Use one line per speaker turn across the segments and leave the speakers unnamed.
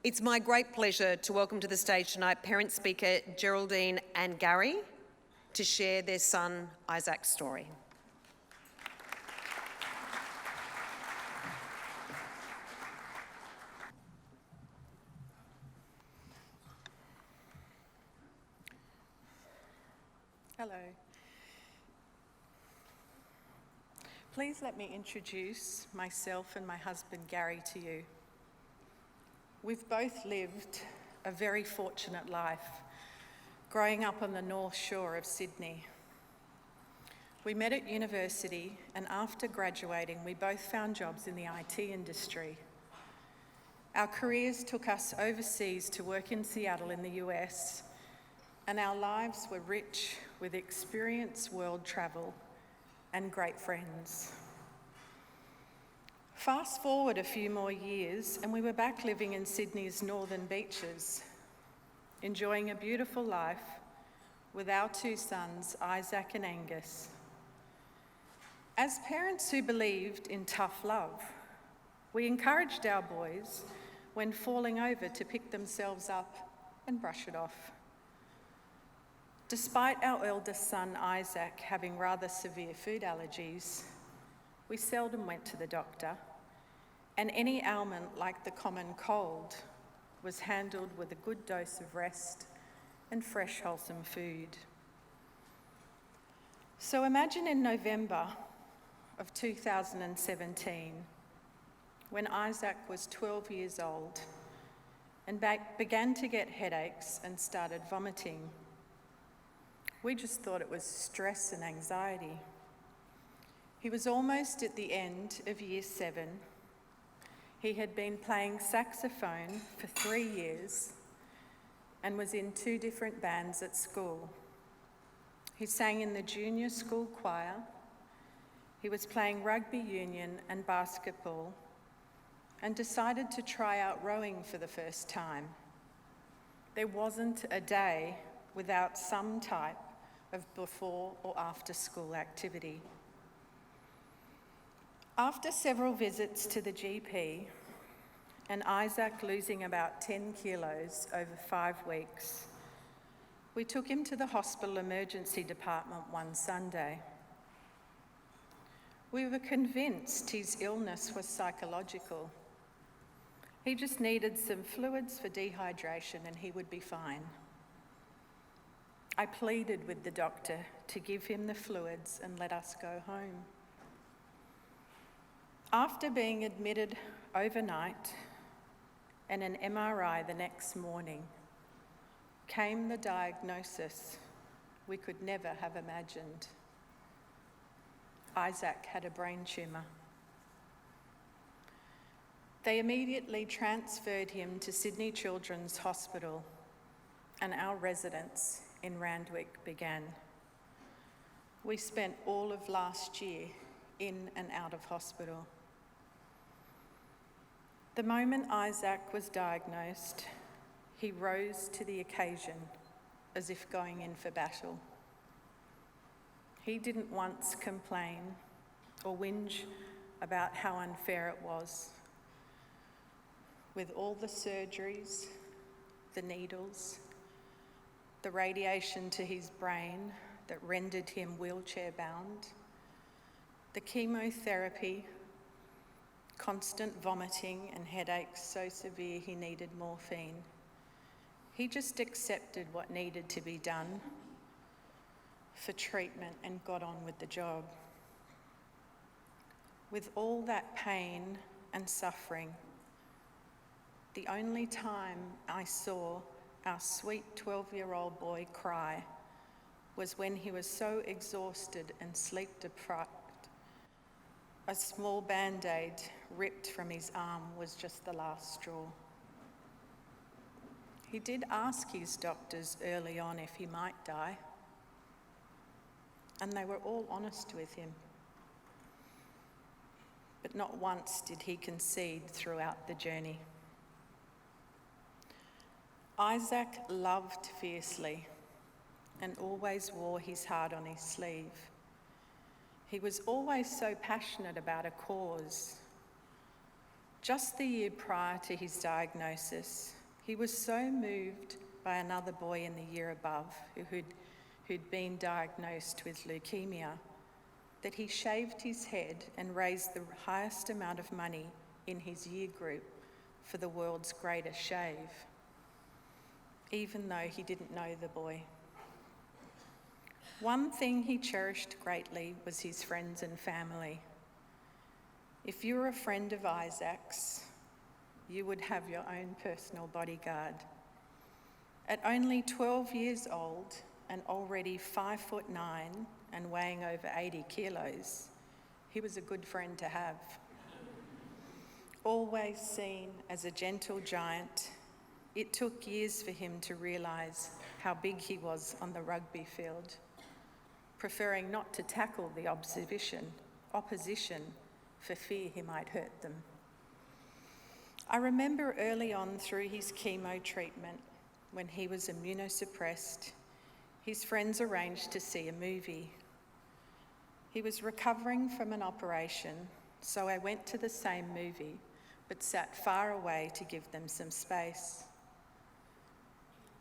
It's my great pleasure to welcome to the stage tonight parent speaker Geraldine and Gary to share their son Isaac's story.
Hello. Please let me introduce myself and my husband Gary to you. We've both lived a very fortunate life, growing up on the North Shore of Sydney. We met at university, and after graduating, we both found jobs in the IT industry. Our careers took us overseas to work in Seattle in the US, and our lives were rich with experience, world travel, and great friends. Fast forward a few more years, and we were back living in Sydney's northern beaches, enjoying a beautiful life with our two sons, Isaac and Angus. As parents who believed in tough love, we encouraged our boys, when falling over, to pick themselves up and brush it off. Despite our eldest son, Isaac, having rather severe food allergies, we seldom went to the doctor, and any ailment like the common cold was handled with a good dose of rest and fresh, wholesome food. So imagine in November of 2017, when Isaac was 12 years old and began to get headaches and started vomiting. We just thought it was stress and anxiety. He was almost at the end of year 7. He had been playing saxophone for 3 years and was in 2 different bands at school. He sang in the junior school choir. He was playing rugby union and basketball and decided to try out rowing for the first time. There wasn't a day without some type of before or after school activity. After several visits to the GP and Isaac losing about 10 kilos over 5 weeks, we took him to the hospital emergency department one Sunday. We were convinced his illness was psychological. He just needed some fluids for dehydration and he would be fine. I pleaded with the doctor to give him the fluids and let us go home. After being admitted overnight and an MRI the next morning, came the diagnosis we could never have imagined. Isaac had a brain tumour. They immediately transferred him to Sydney Children's Hospital, and our residence in Randwick began. We spent all of last year in and out of hospital. The moment Isaac was diagnosed, he rose to the occasion as if going in for battle. He didn't once complain or whinge about how unfair it was. With all the surgeries, the needles, the radiation to his brain that rendered him wheelchair-bound, the chemotherapy, constant vomiting and headaches so severe he needed morphine, he just accepted what needed to be done for treatment and got on with the job. With all that pain and suffering, the only time I saw our sweet 12-year-old boy cry was when he was so exhausted and sleep-deprived. A small band-aid ripped from his arm was just the last straw. He did ask his doctors early on if he might die, and they were all honest with him. But not once did he concede throughout the journey. Isaac loved fiercely and always wore his heart on his sleeve. He was always so passionate about a cause. Just the year prior to his diagnosis, he was so moved by another boy in the year above who'd been diagnosed with leukemia that he shaved his head and raised the highest amount of money in his year group for the world's greatest shave, even though he didn't know the boy. One thing he cherished greatly was his friends and family. If you were a friend of Isaac's, you would have your own personal bodyguard. At only 12 years old and already 5'9" and weighing over 80 kilos, he was a good friend to have. Always seen as a gentle giant, it took years for him to realise how big he was on the rugby field, preferring not to tackle the opposition for fear he might hurt them. I remember early on through his chemo treatment, when he was immunosuppressed, his friends arranged to see a movie. He was recovering from an operation, so I went to the same movie, but sat far away to give them some space.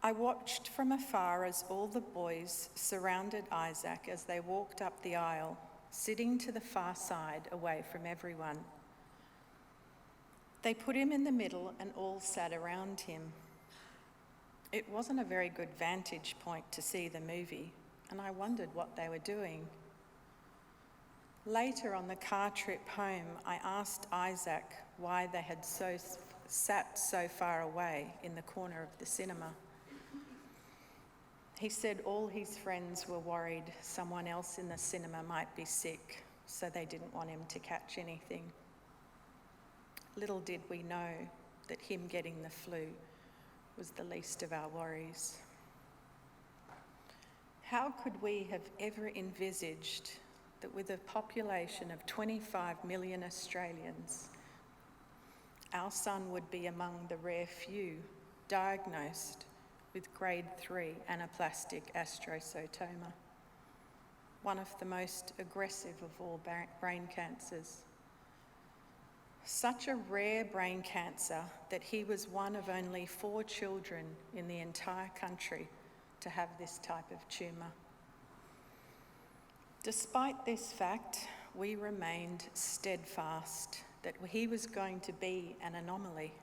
I watched from afar as all the boys surrounded Isaac as they walked up the aisle, sitting to the far side away from everyone. They put him in the middle and all sat around him. It wasn't a very good vantage point to see the movie, and I wondered what they were doing. Later on the car trip home, I asked Isaac why they had sat so far away in the corner of the cinema. He said all his friends were worried someone else in the cinema might be sick, so they didn't want him to catch anything. Little did we know that him getting the flu was the least of our worries. How could we have ever envisaged that with a population of 25 million Australians, our son would be among the rare few diagnosed with grade 3 anaplastic astrocytoma, one of the most aggressive of all brain cancers. Such a rare brain cancer that he was one of only 4 children in the entire country to have this type of tumour. Despite this fact, we remained steadfast that he was going to be an anomaly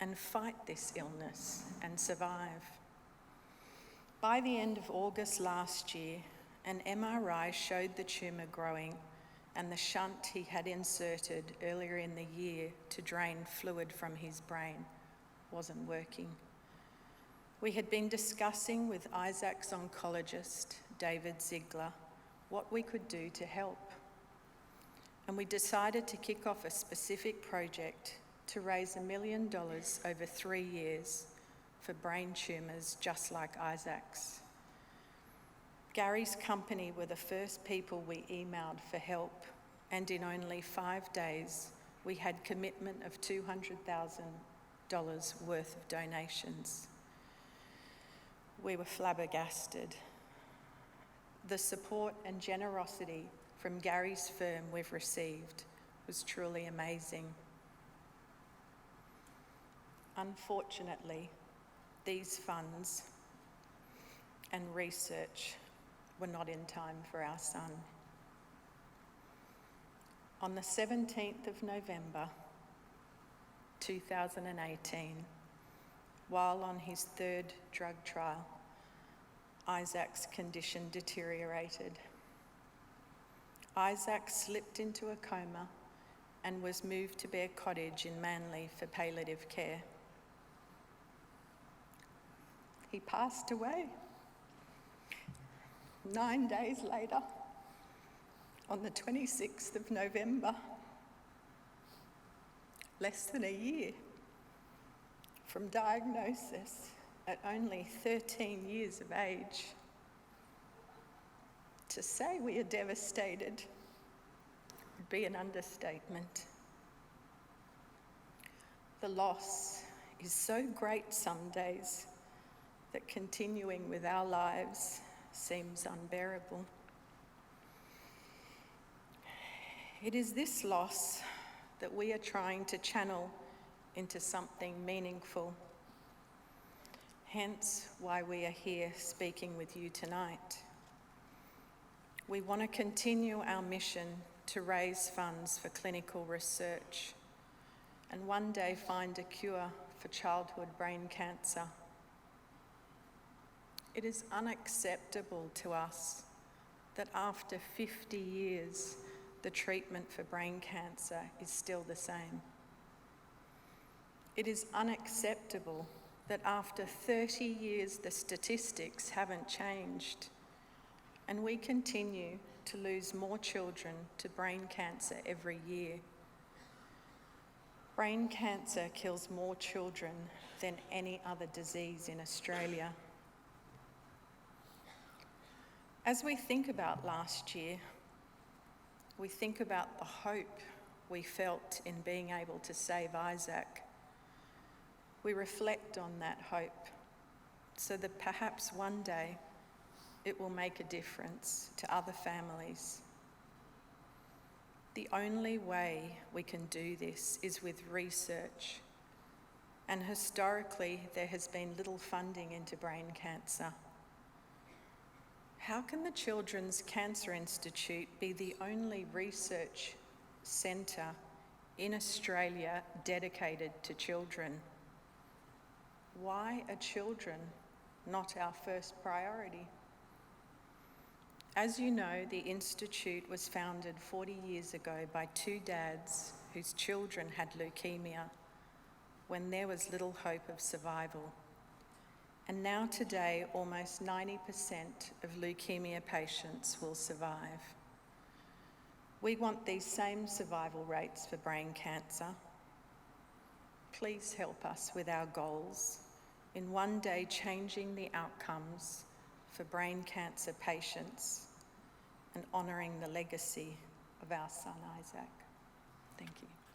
and fight this illness and survive. By the end of August last year, an MRI showed the tumour growing and the shunt he had inserted earlier in the year to drain fluid from his brain wasn't working. We had been discussing with Isaac's oncologist, David Ziegler, what we could do to help. And we decided to kick off a specific project to raise $1 million over 3 years for brain tumours just like Isaac's. Gary's company were the first people we emailed for help, and in only 5 days, we had commitment of $200,000 worth of donations. We were flabbergasted. The support and generosity from Gary's firm we've received was truly amazing. Unfortunately, these funds and research were not in time for our son. On the 17th of November 2018, while on his 3rd drug trial, Isaac's condition deteriorated. Isaac slipped into a coma and was moved to Bear Cottage in Manly for palliative care. He passed away 9 days later, on the 26th of November, less than a year from diagnosis at only 13 years of age. To say we are devastated would be an understatement. The loss is so great some days that continuing with our lives seems unbearable. It is this loss that we are trying to channel into something meaningful. Hence why we are here speaking with you tonight. We want to continue our mission to raise funds for clinical research and one day find a cure for childhood brain cancer. It is unacceptable to us that after 50 years, the treatment for brain cancer is still the same. It is unacceptable that after 30 years, the statistics haven't changed, and we continue to lose more children to brain cancer every year. Brain cancer kills more children than any other disease in Australia. As we think about last year, we think about the hope we felt in being able to save Isaac. We reflect on that hope so that perhaps one day it will make a difference to other families. The only way we can do this is with research, and historically there has been little funding into brain cancer. How can the Children's Cancer Institute be the only research centre in Australia dedicated to children? Why are children not our first priority? As you know, the Institute was founded 40 years ago by two dads whose children had leukemia when there was little hope of survival. And now today, almost 90% of leukemia patients will survive. We want these same survival rates for brain cancer. Please help us with our goals in one day changing the outcomes for brain cancer patients and honouring the legacy of our son Isaac. Thank you.